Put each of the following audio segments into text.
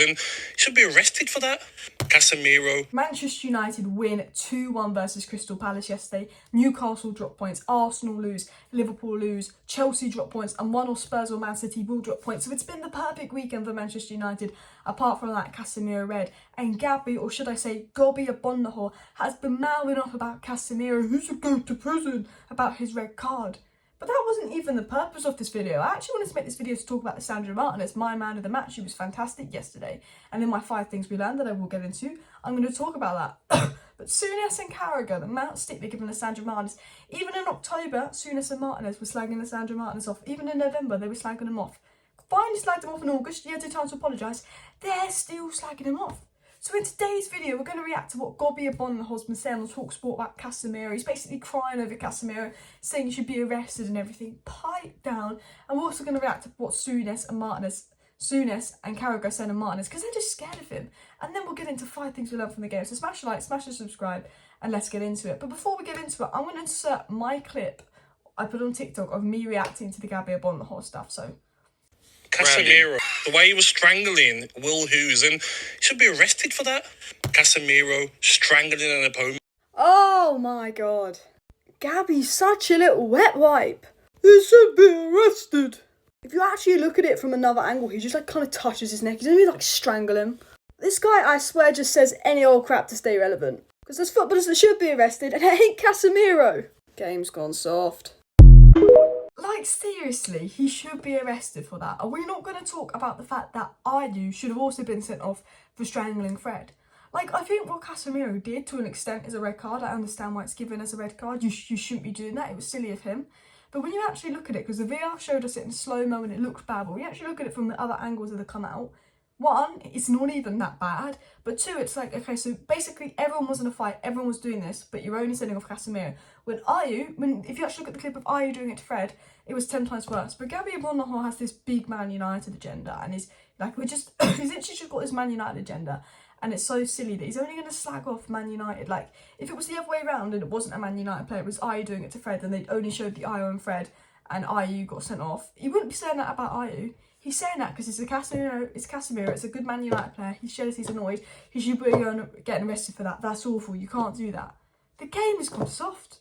and should be arrested for that. Casemiro. Manchester United win 2-1 versus Crystal Palace yesterday. Newcastle drop points, Arsenal lose, Liverpool lose, Chelsea drop points, and one or Spurs or Man City will drop points. So it's been the perfect weekend for Manchester United, apart from that Casemiro red. And Gabby, or should I say Gabby Agbonlahor, has been mouthing off about Casemiro, who should go to prison, about his red card. But that wasn't even the purpose of this video. I actually wanted to make this video to talk about Lisandro Martinez, my man of the match. He was fantastic yesterday. And in my 5 things we learned that I will get into, I'm going to talk about that. But Souness and Carragher, the amount of stick they're giving Lisandro Martinez. Even in October, Souness and Martinez were slagging Lisandro Martinez off. Even in November, they were slagging him off. Finally slagged him off in August. He had the time to apologise. They're still slagging him off. So in today's video, we're going to react to what Gabby Agbonlahor's been saying on Talksport about Casemiro. He's basically crying over Casemiro, saying he should be arrested and everything. Pipe down. And we're also going to react to what Souness and Carragher saying on Martinez, because they're just scared of him. And then we'll get into 5 things we learned from the game. So smash a like, smash a subscribe, and let's get into it. But before we get into it, I'm going to insert my clip I put on TikTok of me reacting to the Gabby Agbonlahor stuff. So Casemiro, the way he was strangling Will Hughes, and he should be arrested for that. Casemiro strangling an opponent. oh my god. Gabby's such a little wet wipe. He should be arrested. If you actually look at it from another angle, he just like kind of touches his neck. He doesn't even like strangle him. This guy, I swear, just says any old crap to stay relevant. Because there's footballers that should be arrested, and it ain't Casemiro. Game's gone soft. Like, seriously, he should be arrested for that. Are we not going to talk about the fact that Ayew should have also been sent off for strangling Fred? Like, I think what Casemiro did, to an extent, is a red card. I understand why it's given as a red card. You shouldn't be doing that. It was silly of him. But when you actually look at it, because the VR showed us it in slow-mo and it looked bad, but when you actually look at it from the other angles that have come out, 1, it's not even that bad. But 2, it's like, okay, so basically everyone was in a fight, everyone was doing this, but you're only sending off Casemiro. If you actually look at the clip of Ayew doing it to Fred, it was 10 times worse. But Gabby Agbonlahor has this big Man United agenda, and he's like, he's literally just got this Man United agenda, and it's so silly that he's only going to slag off Man United. Like, if it was the other way around and it wasn't a Man United player, it was Ayew doing it to Fred, and they only showed the Ayew and Fred, and Ayew got sent off, he wouldn't be saying that about Ayew. He's saying that because it's Casemiro, it's a good Man United player, he's jealous, he's annoyed, he should be getting arrested for that. That's awful, you can't do that. The game has gone soft.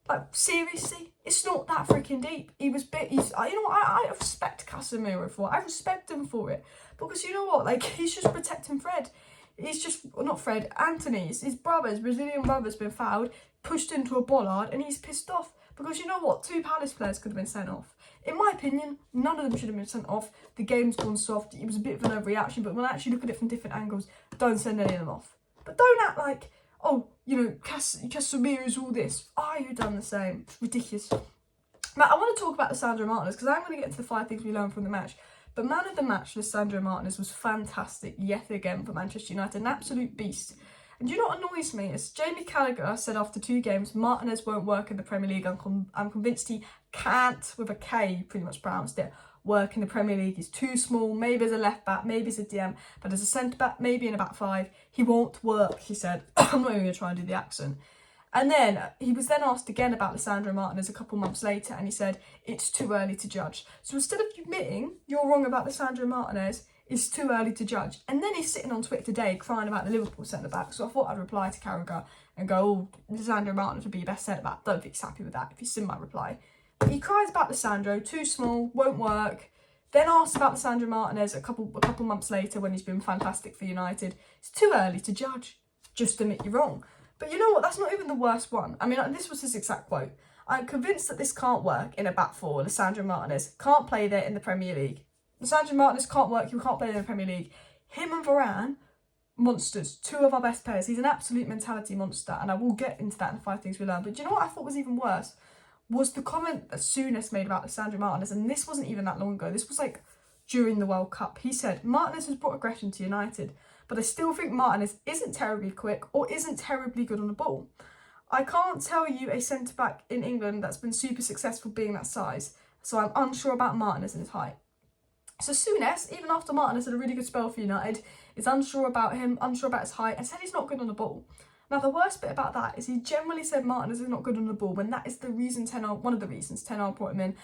Like, seriously, it's not that freaking deep. You know what, I respect Casemiro for it. I respect him for it. Because you know what, like, he's just protecting Fred. He's just, well, not Fred, Anthony, his Brazilian brother's been fouled, pushed into a bollard, and he's pissed off. Because you know what, 2 Palace players could have been sent off. In my opinion, none of them should have been sent off. The game's gone soft. It was a bit of an overreaction, but when I actually look at it from different angles, don't send any of them off. But don't act like, oh, you know, Casemiro's all this. You've done the same. It's ridiculous. Now, I want to talk about Lisandro Martinez, because I'm going to get into the 5 things we learned from the match. But man of the match, Lisandro Martinez, was fantastic yet again for Manchester United. An absolute beast. And do you know what annoys me? Is Jamie Carragher said after 2 games, Martinez won't work in the Premier League. I'm convinced he can't, with a K, pretty much pronounced it, work in the Premier League. He's too small, maybe as a left back, maybe as a DM, but as a centre back, maybe in a back 5, he won't work, he said. I'm not even going to try and do the accent. And then he was then asked again about Lisandro Martinez a couple months later, and he said it's too early to judge. So instead of admitting you're wrong about Lisandro Martinez, it's too early to judge. And then he's sitting on Twitter today crying about the Liverpool centre back. So I thought I'd reply to Carragher and go, oh, Lisandro Martinez would be your best centre back. Don't think he's happy with that if you've seen my reply. He cries about Lisandro, too small, won't work. Then asked about Lisandro Martinez a couple months later when he's been fantastic for United. It's too early to judge. Just admit you're wrong. But you know what? That's not even the worst one. I mean, this was his exact quote. I'm convinced that this can't work in a back 4. Lisandro Martinez can't play there in the Premier League. Lisandro Martinez can't work. He can't play in the Premier League. Him and Varane, monsters. 2 of our best players. He's an absolute mentality monster. And I will get into that in the 5 things we learned. But do you know what I thought was even worse? Was the comment that Souness made about Lisandro Martinez. And this wasn't even that long ago. This was like during the World Cup. He said, Martinez has brought aggression to United. But I still think Martinez isn't terribly quick or isn't terribly good on the ball. I can't tell you a centre-back in England that's been super successful being that size. So I'm unsure about Martinez and his height. So Souness, even after Martinez had a really good spell for United, is unsure about him, unsure about his height, and said he's not good on the ball. Now, the worst bit about that is he generally said Martinez is not good on the ball, when that is the reason one of the reasons Ten Hag brought him in.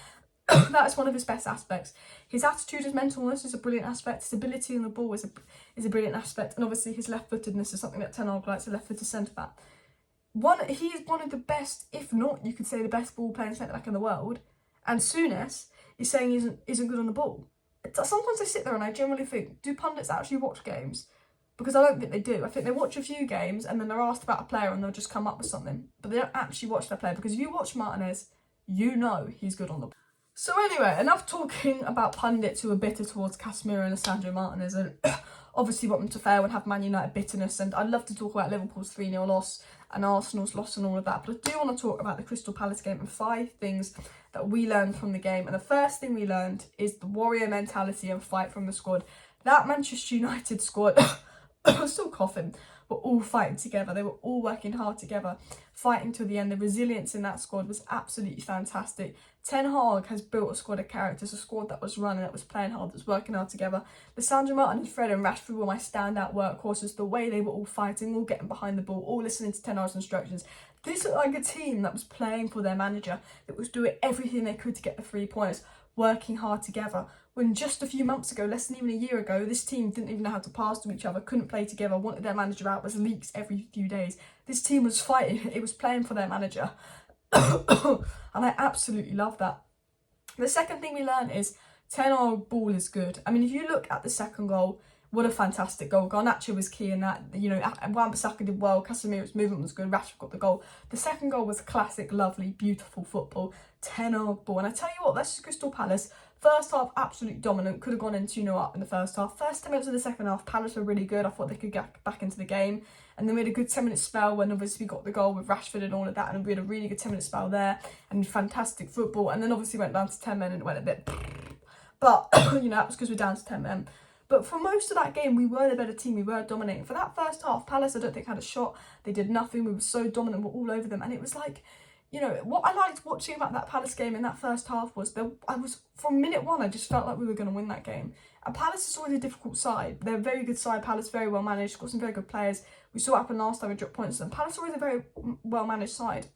That's one of his best aspects. His attitude, his mentalness is a brilliant aspect. His ability on the ball is a brilliant aspect. And obviously his left-footedness is something that Ten Hag likes, a left-footed centre-back. He is one of the best, if not, you could say the best ball-playing centre-back in the world. And Souness is saying he isn't good on the ball. Sometimes I sit there and I generally think, do pundits actually watch games? Because I don't think they do. I think they watch a few games and then they're asked about a player and they'll just come up with something. But they don't actually watch their player, because if you watch Martinez, you know he's good on the ball. So anyway, enough talking about pundits who are bitter towards Casemiro and Lisandro Martinez, and obviously want them to fail and have Man United bitterness. And I'd love to talk about Liverpool's 3-0 loss and Arsenal's loss and all of that. But I do want to talk about the Crystal Palace game and 5 things that we learned from the game. And the first thing we learned is the warrior mentality and fight from the squad. That Manchester United squad, I'm still coughing, were all fighting together. They were all working hard together, fighting to the end. The resilience in that squad was absolutely fantastic. Ten Hag has built a squad of characters, a squad that was running, that was playing hard, that was working hard together. Lisandro Martinez, Fred and Rashford were my standout workhorses. The way they were all fighting, all getting behind the ball, all listening to Ten Hag's instructions. This looked like a team that was playing for their manager, that was doing everything they could to get the 3 points, working hard together. When just a few months ago, less than even a year ago, this team didn't even know how to pass to each other, couldn't play together, wanted their manager out, was leaks every few days. This team was fighting, it was playing for their manager. And I absolutely love that. The second thing we learned is Ten Hag ball is good. I mean, if you look at the second goal, what a fantastic goal. Garnacho was key in that. You know, Wan-Bissaka did well, Casemiro's movement was good, Rashford got the goal. The second goal was classic, lovely, beautiful football. Ten Hag ball. And I tell you what, this is Crystal Palace. First half, absolutely dominant. Could have gone in 2-0 up in the first half. First 10 minutes of the second half, Palace were really good. I thought they could get back into the game. And then we had a good 10-minute spell when obviously we got the goal with Rashford and all of that. And we had a really good 10-minute spell there. And fantastic football. And then obviously went down to 10 men and it went a bit... But, you know, that was because we're down to 10 men. But for most of that game, we were the better team. We were dominating. For that first half, Palace, I don't think, had a shot. They did nothing. We were so dominant. We're all over them. And it was like... You know, what I liked watching about that Palace game in that first half was from minute one, I just felt like we were going to win that game. And Palace is always a difficult side. They're a very good side. Palace, very well managed, got some very good players. We saw it happen last time we dropped points to them. Palace is always a very well managed side.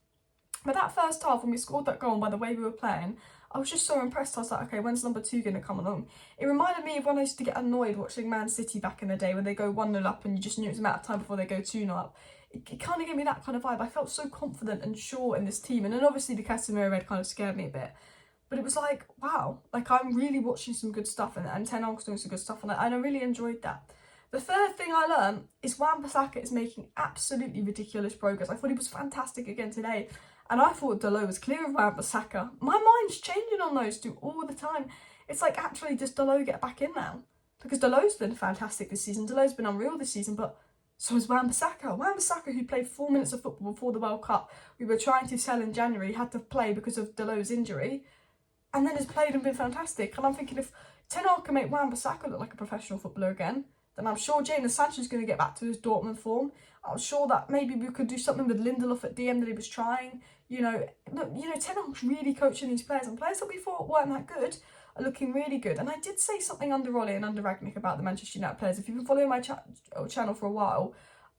But that first half, when we scored that goal and by the way we were playing, I was just so impressed. I was like, okay, when's number 2 going to come along? It reminded me of when I used to get annoyed watching Man City back in the day when they go 1-0 up and you just knew it was a matter of time before they go 2-0 up. It kind of gave me that kind of vibe. I felt so confident and sure in this team. And then obviously the Casemiro red kind of scared me a bit. But it was like, wow, like I'm really watching some good stuff and Ten Hag's doing some good stuff and I really enjoyed that. The third thing I learned is Wan-Bissaka is making absolutely ridiculous progress. I thought he was fantastic again today. And I thought Dalot was clear of Wan-Bissaka. My mind's changing on those two all the time. It's like, actually, does Dalot get back in now? Because Dalot's been fantastic this season. Dalot's been unreal this season, but so is Wan-Bissaka. Wan-Bissaka, who played 4 minutes of football before the World Cup, we were trying to sell in January, had to play because of Dalot's injury, and then has played and been fantastic. And I'm thinking, if Ten Hag can make Wan-Bissaka look like a professional footballer again, then I'm sure Jadon Sancho is going to get back to his Dortmund form. I'm sure that maybe we could do something with Lindelof at DM that he was trying. You know, Ten Hag's really coaching these players, and players that we thought weren't that good are looking really good. And I did say something under Ollie and under Rangnick about the Manchester United players. If you've been following my channel for a while,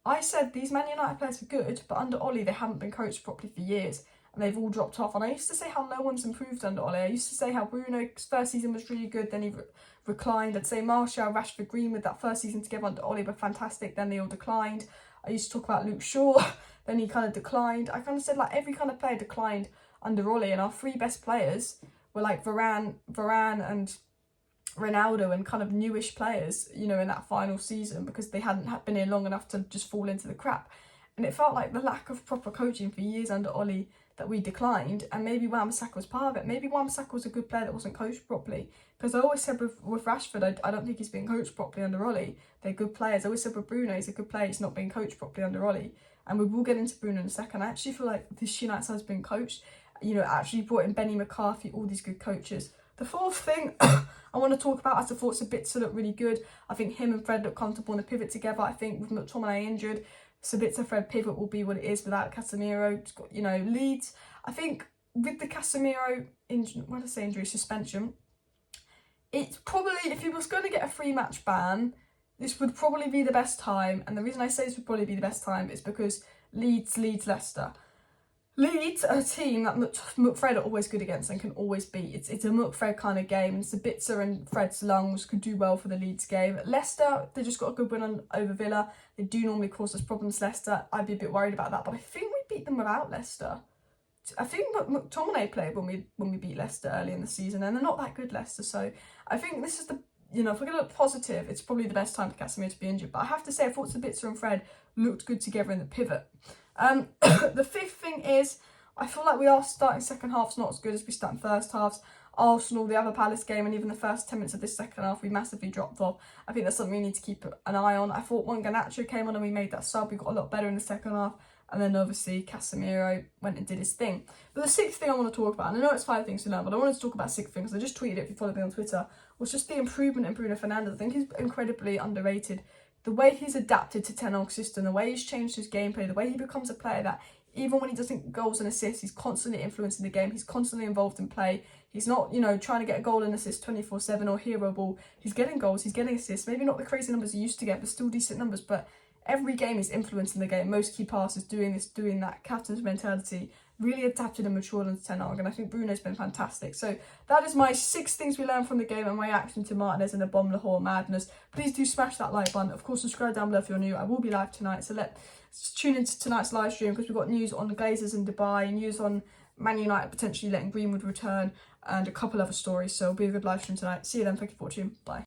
I said these Man United players are good, but under Ollie they haven't been coached properly for years, and they've all dropped off. And I used to say how no one's improved under Ollie. I used to say how Bruno's first season was really good, then he reclined. I'd say Martial, Rashford, Greenwood, that first season together under Ollie were fantastic, then they all declined. I used to talk about Luke Shaw, then he kind of declined. I kind of said like every kind of player declined under Ollie, and our 3 best players were like Varane and Ronaldo and kind of newish players, you know, in that final season because they hadn't been here long enough to just fall into the crap. And it felt like the lack of proper coaching for years under Ollie that we declined, and maybe Wan-Bissaka was part of it. Maybe Wan-Bissaka was a good player that wasn't coached properly. Because I always said with Rashford, I don't think he's being coached properly under Ollie. They're good players. I always said with Bruno, he's a good player, he's not being coached properly under Ollie. And we will get into Bruno in a second. I actually feel like this United side has been coached. You know, actually brought in Benny McCarthy, all these good coaches. The fourth thing I want to talk about, as I thought Sabitzer looked really good. I think him and Fred look comfortable in the pivot together. I think with McTominay injured, Sabitzer Fred pivot will be what it is without Casemiro. It's got, you know, Leeds. I think with the Casemiro injury, suspension, it's probably, if he was going to get a 3-match ban, this would probably be the best time. And the reason I say this would probably be the best time is because Leeds, Leicester. Leeds are a team that McFred are always good against and can always beat. It's a McFred kind of game. Sabitzer and Fred's lungs could do well for the Leeds game. Leicester, they just got a good win over Villa. They do normally cause us problems, Leicester. I'd be a bit worried about that, but I think we beat them without Leicester. I think McTominay played when we beat Leicester early in the season, and they're not that good, Leicester. So I think this is the, if we're going to look positive, it's probably the best time for Casemiro to be injured. But I have to say, I thought Sabitzer and Fred looked good together in the pivot. The fifth thing is, I feel like we are starting second halves not as good as we start in first halves. Arsenal, the other Palace game, and even the first 10 minutes of this second half, we massively dropped off. I think that's something we need to keep an eye on. I thought when Garnacho came on and we made that sub, we got a lot better in the second half. And then obviously Casemiro went and did his thing. But the sixth thing I want to talk about, and I know it's 5 things to learn, but I wanted to talk about 6 things. I just tweeted it if you follow me on Twitter, was just the improvement in Bruno Fernandes. I think he's incredibly underrated. The way he's adapted to Ten Hag's system, the way he's changed his gameplay, the way he becomes a player that even when he doesn't get goals and assists, he's constantly influencing the game. He's constantly involved in play. He's not, trying to get a goal and assist 24/7 or hero ball. He's getting goals, he's getting assists. Maybe not the crazy numbers he used to get, but still decent numbers. But every game he's influencing the game. Most key passes, doing this, doing that. Captain's mentality. Really adapted and matured into Ten Hag, and I think Bruno's been fantastic. So that is my 6 things we learned from the game and my reaction to Martinez and Agbonlahor madness. Please do smash that like button. Of course, subscribe down below if you're new. I will be live tonight, so let's tune into tonight's live stream because we've got news on the Glazers in Dubai, news on Man United potentially letting Greenwood return, and a couple other stories. So it'll be a good live stream tonight. See you then. Thank you for watching. Bye.